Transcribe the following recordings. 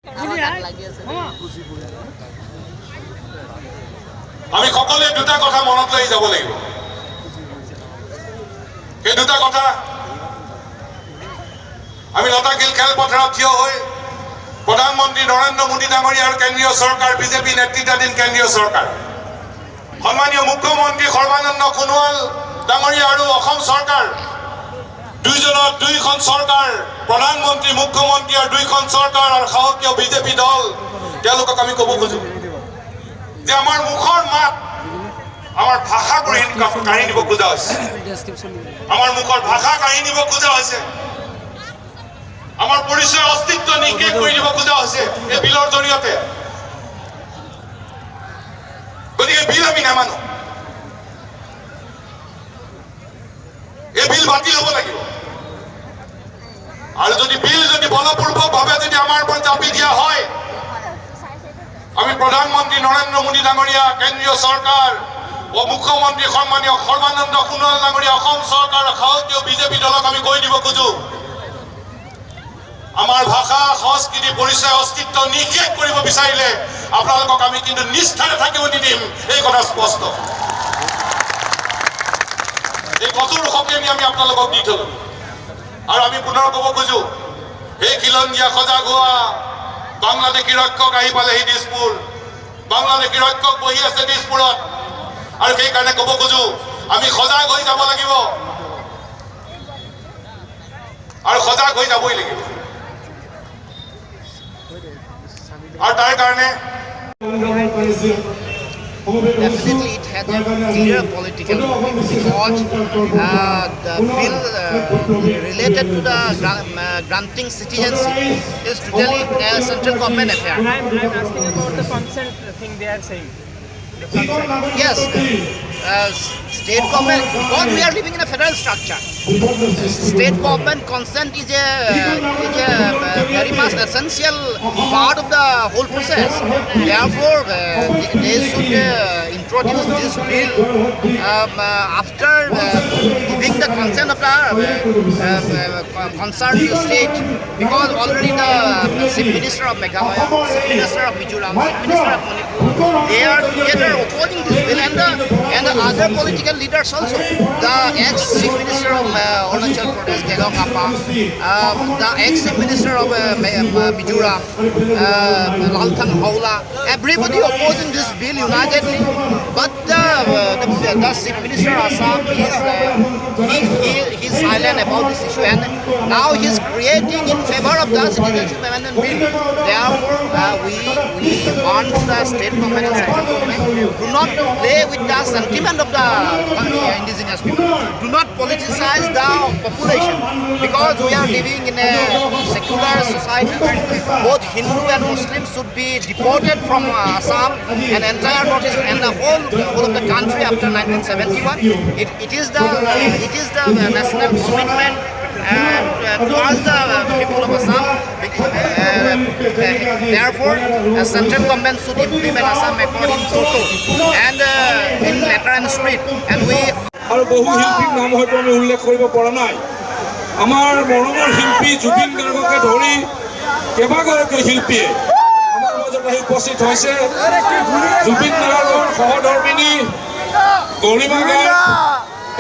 আমি সকলোৱে দুটা কথা মনত লৈ যাব লাগিব। এই দুটা কথা আমি লতাশিল খেলপথাৰত থিয় হৈ প্ৰধানমন্ত্ৰী নৰেন্দ্ৰ মোদী ডাঙৰীয়া আৰু কেন্দ্ৰীয় চৰকাৰ বিজেপি নেতৃত্বাধীন কেন্দ্ৰীয় চৰকাৰ সন্মানীয় মুখ্যমন্ত্ৰী সৰ্বানন্দ সোণোৱাল ডাঙৰীয়া আৰু অসম চৰকাৰ দুইজনৰ দুইখন চৰকাৰ প্ৰধানমন্ত্ৰী মুখ্যমন্ত্ৰী আৰু দুইখন চৰকাৰ আৰু সাহসীয় বিজেপি দল তেওঁলোকক আমি ক'ব খোজো যে আমাৰ মুখৰ মাত আমাৰ ভাষা কাঢ়ি নিব খোজা হৈছে, আমাৰ মুখৰ ভাষা কাঢ়ি নিব খোজা হৈছে, আমাৰ পৰিচয় অস্তিত্ব নিকেশ কৰি দিব খোজা হৈছে এই বিলৰ জৰিয়তে। গতিকে বিল আমি নামানো, এই বিল বাতিল হ'ব লাগিব। আৰু যদি বিল যদি বলপূৰ্বকভাৱে যদি আমাৰ ওপৰত চাপি দিয়া হয়, আমি প্ৰধানমন্ত্ৰী নৰেন্দ্ৰ মোদী ডাঙৰীয়া কেন্দ্ৰীয় চৰকাৰ ও মুখ্যমন্ত্ৰী সন্মানীয় সৰ্বানন্দ সোণোৱাল ডাঙৰীয়া অসম চৰকাৰ সাহসীয় বিজেপি দলক আমি কৈ দিব খোজো, আমাৰ ভাষা সংস্কৃতি পৰিচয় অস্তিত্ব নিকেশ কৰিব বিচাৰিলে আপোনালোকক আমি কিন্তু নিষ্ঠাৰে থাকিব নিদিম, এই কথা স্পষ্ট। এই কঠোৰ সকিয়নি আমি আপোনালোকক দি থলো। আৰু আমি পুনৰ ক'ব খোজো, এই খিলঞ্জীয়া সজাগ হোৱা বাংলাদেশী ৰক্ষক আহি পালেহি দিছপুৰ, বাংলাদেশী ৰক্ষক বহি আছে দিছপুৰত। আৰু সেইকাৰণে ক'ব খোজো আমি সজাগ হৈ যাব লাগিব আৰু সজাগ হৈ যাবই লাগিব। আৰু তাৰ কাৰণে definitely it had a clear political motive because the bill related to the granting citizenship is totally a central government affair. I'm asking about the consent thing they are saying. Yes, state government, because we are living in a federal structure, state government consent is a very much essential part of the whole process. Therefore, they should introduce this bill after giving the consent of the concerned state, because already the Chief Minister of Meghalaya, Chief Minister of Mizoram, Chief Minister of Manipur, they are together opposing this bill, and the other political leaders also. The ex-Chief Minister of Arunachal Pradesh, Gedong Appa, the ex-Chief Minister of Mizoram, Lalthang Haula, everybody opposing this bill unitedly. But the Chief Minister of Assam is silent about this issue, and now he is creating in favor of the citizenship amendment bill. Therefore, we want the state government and central government do not play with the sentiment of the indigenous people. Do not politicize the population, because we are living in a secular society. Both Hindu and Muslims should be deported from Assam and entire Northeast and the whole of the country after 1971. It is the national commitment towards the people of Assam. Therefore, the central government should implement Assam Accord in toto and in letter and spirit. And we আৰু বহু শিল্পীৰ নাম হয়তো আমি উল্লেখ কৰিব পৰা নাই। আমাৰ মৰমৰ শিল্পী জুবিন গাৰ্গকে ধৰি কেইবাগৰাকী শিল্পীয়ে আমাৰ মাজত আহি উপস্থিত হৈছে। জুবিন গাৰ্গৰ সহধৰ্মিনী গৰিমা গাৰ্গ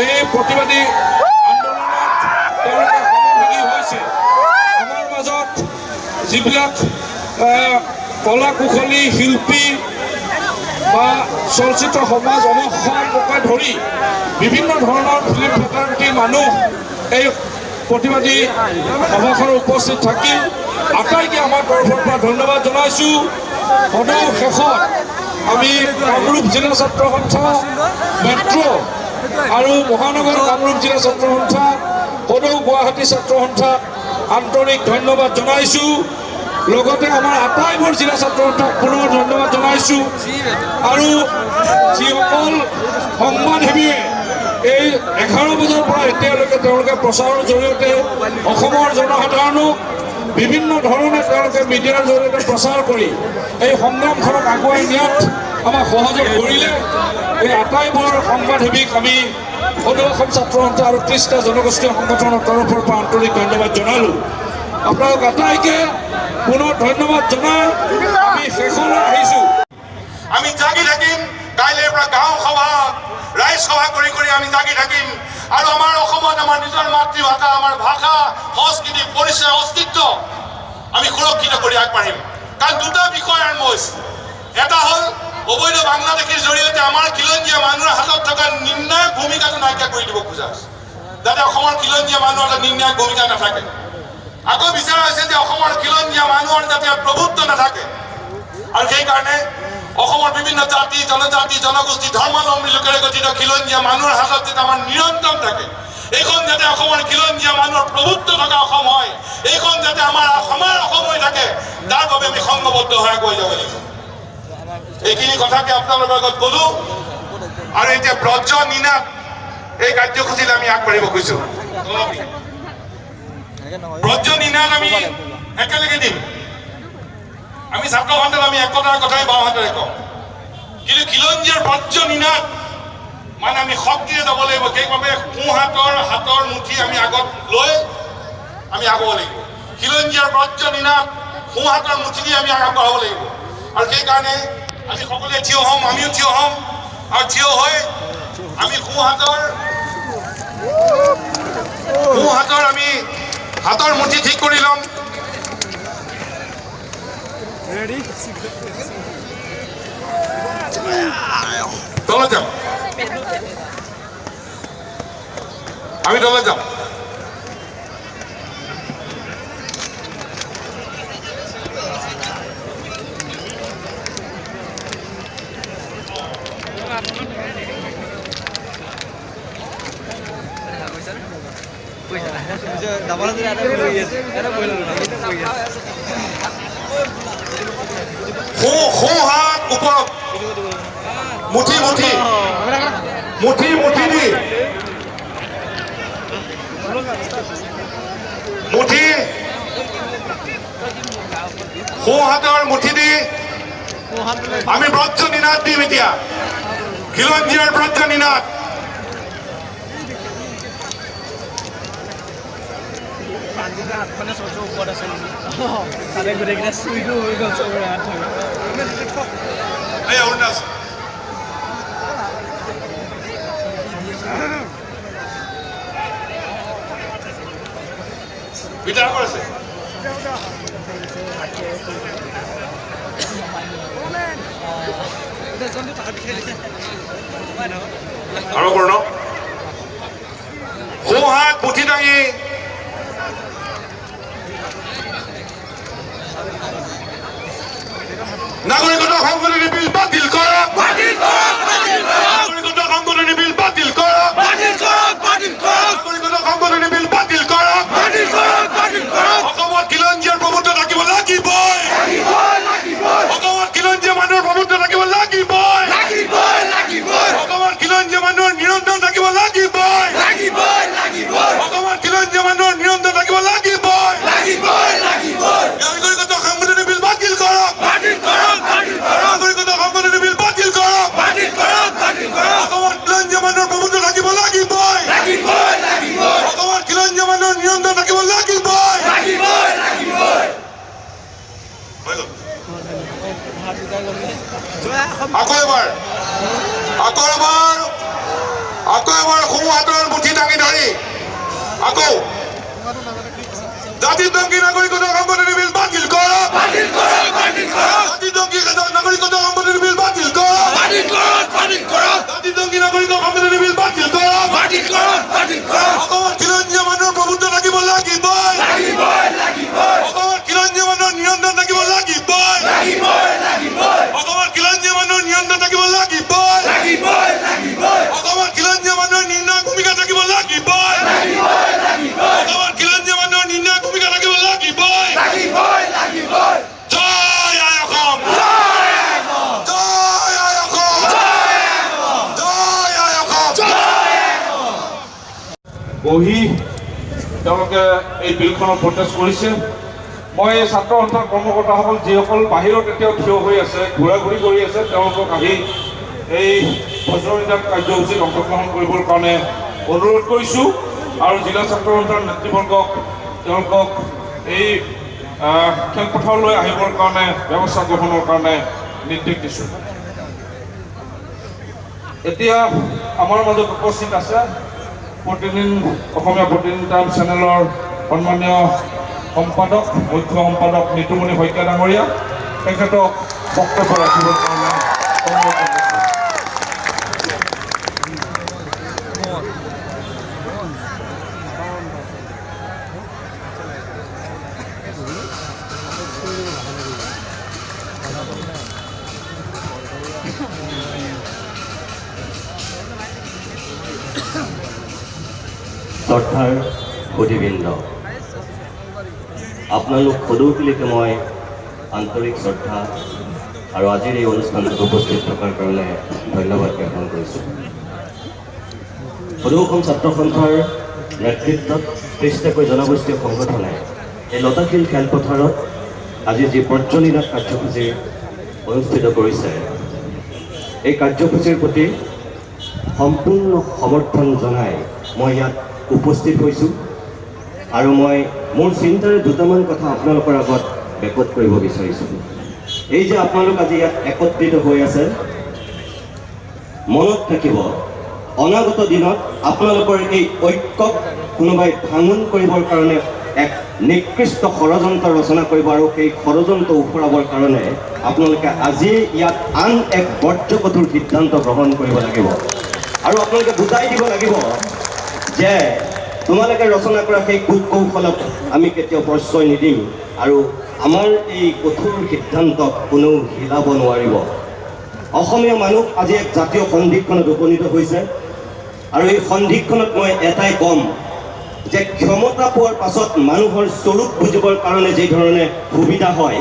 এই প্ৰতিবাদী আন্দোলনত তেওঁলোকে সহভাগী হৈছে। আমাৰ মাজত যিবিলাক কলা কুশলী শিল্পী বা চলচ্চিত্ৰ সমাজ অৱসৰকে ধৰি বিভিন্ন ধৰণৰ ফিল্ম ফেটাৰ্নিটিৰ মানুহ এই প্ৰতিবাদী সভাখনত উপস্থিত থাকি আটাইকে আমাৰ তৰফৰ পৰা ধন্যবাদ জনাইছোঁ। সদৌ শেষত আমি কামৰূপ জিলা ছাত্ৰ সন্থা মেট্ৰ' আৰু মহানগৰ কামৰূপ জিলা ছাত্ৰ সন্থা সদৌ গুৱাহাটী ছাত্ৰ সন্থাক আন্তৰিক ধন্যবাদ জনাইছোঁ। লগতে আমাৰ আটাইবোৰ জিলা ছাত্ৰ সন্থাক পুনৰ ধন্যবাদ জনাইছোঁ। আৰু যিসকল সংবাদসেৱীয়ে এই 11 বজাৰ পৰা এতিয়ালৈকে তেওঁলোকে প্ৰচাৰৰ জৰিয়তে অসমৰ জনসাধাৰণক বিভিন্ন ধৰণে তেওঁলোকে মিডিয়াৰ জৰিয়তে প্ৰচাৰ কৰি এই সংগ্ৰামখনক আগুৱাই নিয়াত আমাক সহযোগ কৰিলে। এই আটাইবোৰ সংবাদসেৱীক আমি সদৌ অসম ছাত্ৰ সন্থা আৰু 30টা জনগোষ্ঠীয় সংগঠনৰ তৰফৰ পৰা আন্তৰিক ধন্যবাদ জনালোঁ। আপোনালোক আটাইকে পুনৰ ধন্যবাদ জনাই আমি শেষলৈ আহিছোঁ। আমি জাগি থাকিম, কাইলৈৰ পৰা গাঁও সভা ৰাইজ সভা কৰি কৰি আমি জাগি থাকিম আৰু আমাৰ অসমত আমাৰ নিজৰ মাতৃভাষা, আমাৰ ভাষা, সংস্কৃতি, পৰিচয়, অস্তিত্ব আমি সুৰক্ষিত কৰি আগবাঢ়িম। কাৰণ দুটা বিষয় আৰম্ভ হৈছে। এটা হ'ল অবৈধ বাংলাদেশীৰ জৰিয়তে আমাৰ খিলঞ্জীয়া মানুহৰ হাতত থকা নিৰ্ণায়ক ভূমিকাটো নাইকিয়া কৰি দিব খোজা হৈছে, যাতে অসমৰ খিলঞ্জীয়া মানুহৰ এটা নিৰ্ণায়ক ভূমিকা নাথাকে। আকৌ বিচৰা হৈছে যে অসমৰ খিলঞ্জীয়া মানুহৰ যাতে প্ৰভুত্ব নাথাকে আৰু সেইকাৰণে অসমৰ বিভিন্ন জাতি, জনজাতি, জনগোষ্ঠী, ধৰ্মাৱলম্বী লোকেৰে গঠিত খিলঞ্জীয়া মানুহৰ হাতত যাতে আমাৰ নিয়ন্ত্ৰণ থাকে, এইখন যাতে অসমৰ খিলঞ্জীয়া মানুহৰ প্ৰভুত্ব থকা অসম হয়, এইখন যাতে আমাৰ অসম হৈ থাকে, তাৰ বাবে আমি সংঘবদ্ধ হৈ আগুৱাই যাব লাগিব। এইখিনি কথাকে আপোনালোকৰ আগত ক'লো আৰু এতিয়া ব্ৰজ নিনাদ এই কাৰ্যসূচীত আমি আগবাঢ়িব খুজিছো। ব্ৰজ নিনাদ আমি একেলগে দিম। আমি ছাত্ৰ সন্থাত আমি একতাৰ কথাই বাওঁহাতেৰে কওঁ, কিন্তু খিলঞ্জীয়াৰ ব্ৰজ নিনাদ মানে আমি শক্তিৰে যাব লাগিব। সেইবাবে হাতৰ মুঠি আমি আগত লৈ আমি আগুৱাব লাগিব। খিলঞ্জীয়াৰ ব্ৰজ নিনাদ হাতৰ মুঠি দি আমি আগবঢ়াব লাগিব আৰু সেইকাৰণে আজি সকলোৱে থিয় হ'ম, আমিও থিয় হ'ম আৰু থিয় হৈ আমি হাতৰ আমি হাতৰ মুঠি ঠিক কৰি ল'ম। তলত যাম, আমি তলত যাম। হাত ওপৰত, মুঠি মুঠি মুঠি মুঠি দি মুঠি হাতৰ মুঠি দি আমি ব্ৰজ নিনাদ দিম। এতিয়া খিলঞ্জীয়াৰ ব্ৰজ নিনাদ। আৰু কৰ্ণ হাত মুঠি দাঙি নাগৰিকত্ব সংশোধনী বিল বাতিল কৰক, নাগৰিকত্ব সংশোধনী বিল বাতিল কৰক, নাগৰিকত্ব সংশোধনী বিল বাতিল কৰক। অসমত খিলঞ্জীয়াৰ প্ৰভুত্ব থাকিব লাগিবই, অসমত খিলঞ্জীয়া মানুহৰ প্ৰভুত্ব থাকিব লাগিবই, অসমত খিলঞ্জীয়া মানুহৰ নিৰন্তৰ থাকিব লাগিবই, অসমত খিলঞ্জীয়া মানুহৰ নিৰন্তৰ থাকিব লাগিবই। নাগৰিকত্ব সংশোধনী বিল বাতিল কৰক, নাগৰিকত্ব সংশোধনী বিল বাতিল কৰক। অসমত খিলঞ্জীয়া মানুহৰ প্ৰভুত্ব থাকিব লাগিবই, অসমত খিলঞ্জীয়া মানুহৰ নিৰন্তৰ থাকিব লাগিবই। আকৌ এবাৰ হাতৰ মুঠি দাঙি ধৰি আকৌ জাতিদংগী নাগৰিকত্ব সংশোধনী বিল বাতিল কৰক, জাতিদংগী নাগৰিকত্ব সংশোধনী বিল বাতিল কৰক, জাতিদংগী নাগৰিকত্ব সংশোধনী বিল বাতিল কৰক। অসমত খিলঞ্জীয়া মানুহৰ প্ৰভুত্ব থাকিব লাগিবই, অসমত খিলঞ্জীয়া মানুহৰ নিয়ন্ত্ৰণ থাকিব লাগিবই, অসমত খিলঞ্জীয়া মানুহৰ নিয়ন্ত্ৰণ থাকিব লাগিবই, অসমত খিলঞ্জীয়া মানুহৰ নিৰ্ণায়ক ভূমিকা থাকিব লাগিবই, অসমত খিলঞ্জীয়া মানুহৰ নিৰ্ণায়ক ভূমিকা থাকিব লাগিবই। জয় আই অসম, জয় আই অসম, জয় আই অসম। বহি তেওঁলোকে এই বিলখনৰ প্ৰটেষ্ট কৰিছে। মই এই ছাত্ৰ সন্থাৰ কৰ্মকৰ্তাসকল যিসকল বাহিৰত এতিয়াও থিয় হৈ আছে, ঘূৰা ঘূৰি কৰি আছে, তেওঁলোকক আহি এই বজ্ৰনিনাদ কাৰ্যসূচীত অংশগ্ৰহণ কৰিবৰ কাৰণে অনুৰোধ কৰিছোঁ আৰু জিলা ছাত্ৰ সন্থাৰ নেতৃবৰ্গক তেওঁলোকক এই খেলপথাৰলৈ আহিবৰ কাৰণে ব্যৱস্থা গ্ৰহণৰ কাৰণে নিৰ্দেশ দিছোঁ। এতিয়া আমাৰ মাজত উপস্থিত আছে প্ৰতিদিন অসমীয়া প্ৰতিদিন টাইম চেনেলৰ সন্মানীয় সম্পাদক মুখ্য সম্পাদক নিতুমণি শইকীয়া ডাঙৰীয়া, তেখেতক বক্তব্য ৰাখিবৰ কাৰণে অনুৰোধ কৰিছোঁ। শ্ৰদ্ধাৰ সুধীবৃন্দ, আপোনালোক সদৌকিলৈকে মই আন্তৰিক শ্ৰদ্ধা আৰু আজিৰ এই অনুষ্ঠানটোত উপস্থিত থকাৰ কাৰণে ধন্যবাদ জ্ঞাপন কৰিছোঁ। সদৌ অসম ছাত্ৰ সন্থাৰ নেতৃত্বত ৩০টাকৈ জনগোষ্ঠীয় সংগঠনে এই লতাশিল খেলপথাৰত আজি যি প্ৰজ্বলিত কাৰ্যসূচী অনুষ্ঠিত কৰিছে, এই কাৰ্যসূচীৰ প্ৰতি সম্পূৰ্ণ সমৰ্থন জনাই মই ইয়াত উপস্থিত হৈছোঁ আৰু মই মোৰ চিন্তাৰে দুটামান কথা আপোনালোকৰ আগত ব্যক্ত কৰিব বিচাৰিছোঁ। এই যে আপোনালোক আজি ইয়াত একত্ৰিত হৈ আছে, মনত থাকিব অনাগত দিনত আপোনালোকৰ এই ঐক্যক কোনোবাই ভাঙোন কৰিবৰ কাৰণে এক নিকৃষ্ট ষড়যন্ত্ৰ ৰচনা কৰিব আৰু সেই ষড়যন্ত্ৰ উফৰাবৰ কাৰণে আপোনালোকে আজি ইয়াত আন এক বৰ্জকঠোৰ সিদ্ধান্ত গ্ৰহণ কৰিব লাগিব আৰু আপোনালোকে বুজাই দিব লাগিব যে তোমালোকে ৰচনা কৰা সেই কূট কৌশলক আমি কেতিয়াও প্ৰশ্ৰয় নিদিম আৰু আমাৰ এই কঠোৰ সিদ্ধান্তক কোনেও হিলাব নোৱাৰিব। অসমীয়া মানুহ আজি এক জাতীয় সন্ধিক্ষণত উপনীত হৈছে আৰু এই সন্ধিক্ষণত মই এটাই ক'ম যে ক্ষমতা পোৱাৰ পাছত মানুহৰ স্বৰূপ বুজিবৰ কাৰণে যি ধৰণে সুবিধা হয়,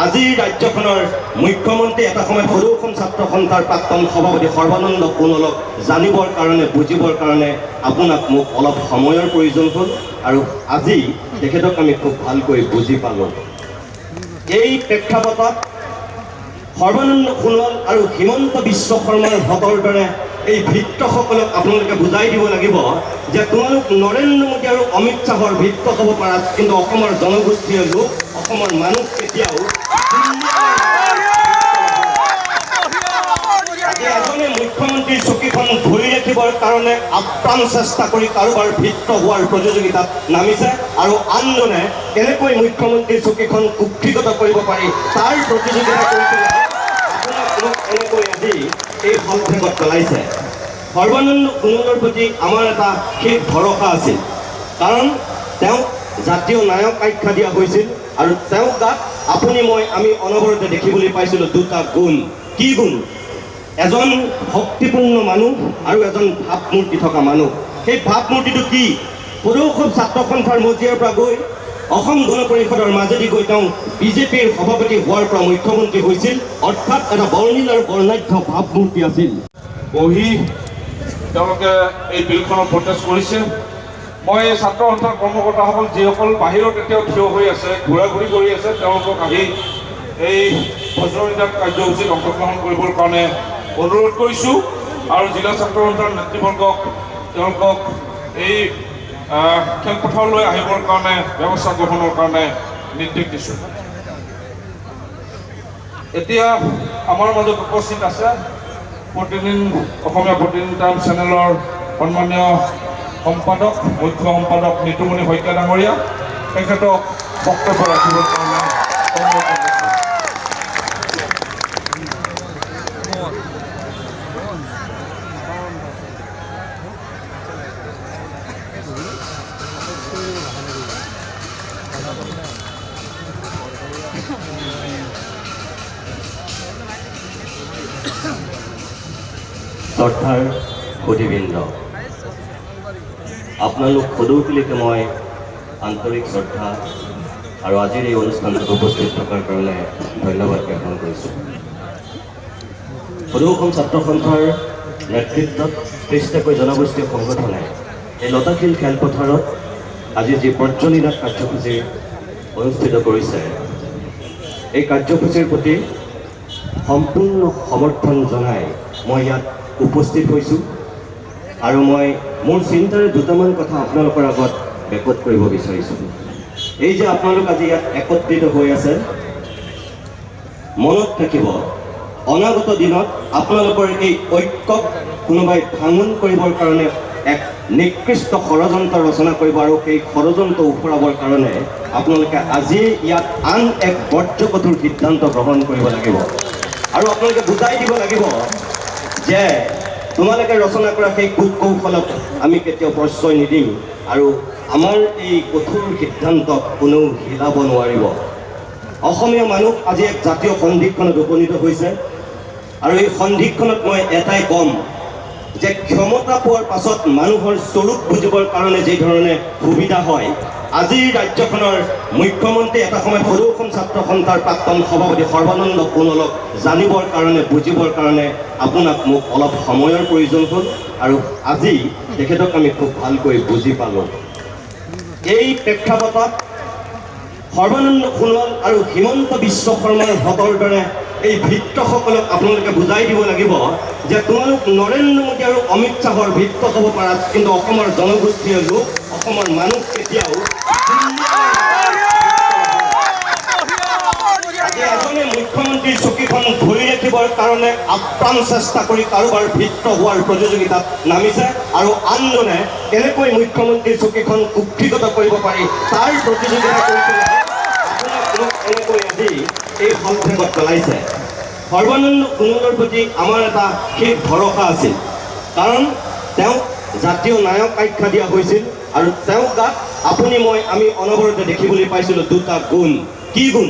আজি ৰাজ্যখনৰ মুখ্যমন্ত্ৰী এটা সময়ত সদৌ অসম ছাত্ৰ সন্থাৰ প্ৰাক্তন সভাপতি সৰ্বানন্দ সোণোৱালক জানিবৰ কাৰণে বুজিবৰ কাৰণে আপোনাক মোক অলপ সময়ৰ প্ৰয়োজন হ'ল আৰু আজি তেখেতক আমি খুব ভালকৈ বুজি পালোঁ। এই প্ৰেক্ষাপটত সৰ্বানন্দ সোণোৱাল আৰু হিমন্ত বিশ্ব শৰ্মাৰ ভটৰ দৰে এই ভৃত্যসকলক আপোনালোকে বুজাই দিব লাগিব যে তোমালোক নৰেন্দ্ৰ মোদী আৰু অমিত শ্বাহৰ ভৃত্য হ'ব পাৰা, কিন্তু অসমৰ জনগোষ্ঠীয় লোক, অসমৰ মানুহ কেতিয়াও এজনে মুখ্যমন্ত্ৰীৰ চকীখন ধৰি ৰাখিবৰ কাৰণে আপ্ৰাণ চেষ্টা কৰি কাৰোবাৰ ভৃত্য হোৱাৰ প্ৰতিযোগিতাত নামিছে আৰু আনজনে কেনেকৈ মুখ্যমন্ত্ৰীৰ চকীখন কুক্ষিগত কৰিব পাৰি তাৰ প্ৰতিযোগিতা কৰিছে। আপোনাক এনেকৈ আজি এই সংক্ষেপত পেলাইছে। সৰ্বানন্দ সোণোৱালৰ প্ৰতি আমাৰ এটা শেষ ভৰসা আছিল, কাৰণ তেওঁক জাতীয় নায়ক আখ্যা দিয়া হৈছিল আৰু তেওঁক গাত আমি অনবৰতে দেখিবলৈ পাইছিলোঁ দুটা গুণ। কি গুণ? এজন ভক্তিপূৰ্ণ মানুহ আৰু এজন ভাৱমূৰ্তি থকা মানুহ। সেই ভাৱমূৰ্তিটো কি? সদৌ অসম ছাত্ৰ সন্থাৰ মজিয়াৰ পৰা গৈ অসম গণ পৰিষদৰ মাজেদি গৈ তেওঁ বিজেপিৰ সভাপতি হোৱাৰ পৰা মুখ্যমন্ত্ৰী হৈছিল, অৰ্থাৎ এটা বৰ্ণিল আৰু বৰ্ণাঢ্য ভাৱমূৰ্তি আছিল। বহি তেওঁলোকে এই বিলখনৰ প্ৰটেষ্ট কৰিছে। মই এই ছাত্ৰ সন্থাৰ কৰ্মকৰ্তাসকল যিসকল বাহিৰত এতিয়াও থিয় হৈ আছে, ঘূৰা ঘূৰি কৰি আছে, তেওঁলোকক আহি এই বজ্ৰবিদাত কাৰ্যসূচীত অংশগ্ৰহণ কৰিবৰ কাৰণে অনুৰোধ কৰিছোঁ আৰু জিলা ছাত্ৰ সন্থাৰ নেতৃবৰ্গক তেওঁলোকক এই খেলপথাৰলৈ আহিবৰ কাৰণে ব্যৱস্থা গ্ৰহণৰ কাৰণে নিৰ্দেশ দিছোঁ। এতিয়া আমাৰ মাজত উপস্থিত আছে প্ৰতিদিন অসমীয়া প্ৰতিদিন টাইম চেনেলৰ সন্মানীয় সম্পাদক মুখ্য সম্পাদক নিতুমণি শইকীয়া ডাঙৰীয়া, তেখেতক বক্তব্য ৰাখিবৰ কাৰণে অনুৰোধ কৰিছোঁ। শ্ৰদ্ধাৰ সুধীবৃন্দ, আপোনালোক সদৌকিলৈকে মই আন্তৰিক শ্ৰদ্ধা আৰু আজিৰ এই অনুষ্ঠানটোত উপস্থিত থকাৰ কাৰণে ধন্যবাদ জ্ঞাপন কৰিছোঁ। সদৌ অসম ছাত্ৰ সন্থাৰ নেতৃত্বত ৩০টাকৈ জনগোষ্ঠীয় সংগঠনে এই লতাশিল খেলপথাৰত আজি যি প্ৰজ্বলিত কাৰ্যসূচী অনুষ্ঠিত কৰিছে, এই কাৰ্যসূচীৰ প্ৰতি সম্পূৰ্ণ সমৰ্থন জনাই মই ইয়াত উপস্থিত হৈছোঁ আৰু মই মোৰ চিন্তাৰে দুটামান কথা আপোনালোকৰ আগত ব্যক্ত কৰিব বিচাৰিছোঁ। এই যে আপোনালোক আজি ইয়াত একত্ৰিত হৈ আছে, মনত থাকিব অনাগত দিনত আপোনালোকৰ এই ঐক্যক কোনোবাই ভাঙোন কৰিবৰ কাৰণে এক নিকৃষ্ট ষড়যন্ত্ৰ ৰচনা কৰিব, আৰু সেই ষড়যন্ত্ৰ উফৰাবৰ কাৰণে আপোনালোকে আজি ইয়াত আন এক বৰ্জকঠোৰ সিদ্ধান্ত গ্ৰহণ কৰিব লাগিব। আৰু আপোনালোকে বুজাই দিব লাগিব যে তোমালোকে ৰচনা কৰা সেই কূট কৌশলক আমি কেতিয়াও প্ৰশ্ৰয় নিদিম, আৰু আমাৰ এই কঠোৰ সিদ্ধান্তক কোনেও হিলাব নোৱাৰিব। অসমীয়া মানুহ আজি এক জাতীয় সন্ধিক্ষণত উপনীত হৈছে, আৰু এই সন্ধিক্ষণত মই এটাই ক'ম যে ক্ষমতা পোৱাৰ পাছত মানুহৰ স্বৰূপ বুজিবৰ কাৰণে যি ধৰণে সুবিধা হয়, আজিৰ ৰাজ্যখনৰ মুখ্যমন্ত্ৰী এটা সময়ত সৰু অসম ছাত্ৰ সন্থাৰ প্ৰাক্তন সভাপতি সৰ্বানন্দ সোণোৱালক জানিবৰ কাৰণে বুজিবৰ কাৰণে আপোনাক মোক অলপ সময়ৰ প্ৰয়োজন হ'ল, আৰু আজি তেখেতক আমি খুব ভালকৈ বুজি পালোঁ। এই প্ৰেক্ষাপটত সৰ্বানন্দ সোণোৱাল আৰু হিমন্ত বিশ্ব শৰ্মাৰ ভটৰ দৰে এই ভৃত্যসকলক আপোনালোকে বুজাই দিব লাগিব যে তোমালোক নৰেন্দ্ৰ মোদী আৰু অমিত শ্বাহৰ ভৃত্য হ'ব পাৰা, কিন্তু অসমৰ জনগোষ্ঠীয় লোক, অসমৰ মানুহ কেতিয়াও এজনে মুখ্যমন্ত্ৰীৰ চকীখন ধৰি ৰাখিবৰ কাৰণে আপ্ৰাণ চেষ্টা কৰি কাৰোবাৰ ভৃত্য হোৱাৰ প্ৰতিযোগিতাত নামিছে, আৰু আনজনে কেনেকৈ মুখ্যমন্ত্ৰীৰ চকীখন কুক্ষিগত কৰিব পাৰি তাৰ প্ৰতিযোগিতা কৰি এনেকৈ আজি এই সংক্ষেপত পেলাইছে। সৰ্বানন্দ সোণোৱালৰ প্ৰতি আমাৰ এটা শেষ ভৰসা আছিল, কাৰণ তেওঁক জাতীয় নায়ক আখ্যা দিয়া হৈছিল, আৰু তেওঁক গাত আপুনি মই আমি অনবৰতে দেখিবলৈ পাইছিলোঁ দুটা গুণ। কি গুণ?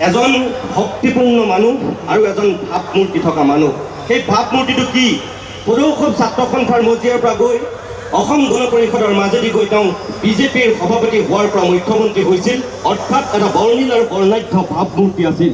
এজন শক্তিপূৰ্ণ মানুহ আৰু এজন ভাৱমূৰ্তি থকা মানুহ। সেই ভাৱমূৰ্তিটো কি? সৰু অসম ছাত্ৰ সন্থাৰ মজিয়াৰ পৰা গৈ অসম গণ পৰিষদৰ মাজেদি গৈ তেওঁ বিজেপিৰ সভাপতি হোৱাৰ পৰা মুখ্যমন্ত্ৰী হৈছিল, অৰ্থাৎ এটা বৰ্ণিল আৰু বৰ্ণাঢ্য ভাৱমূৰ্তি আছিল।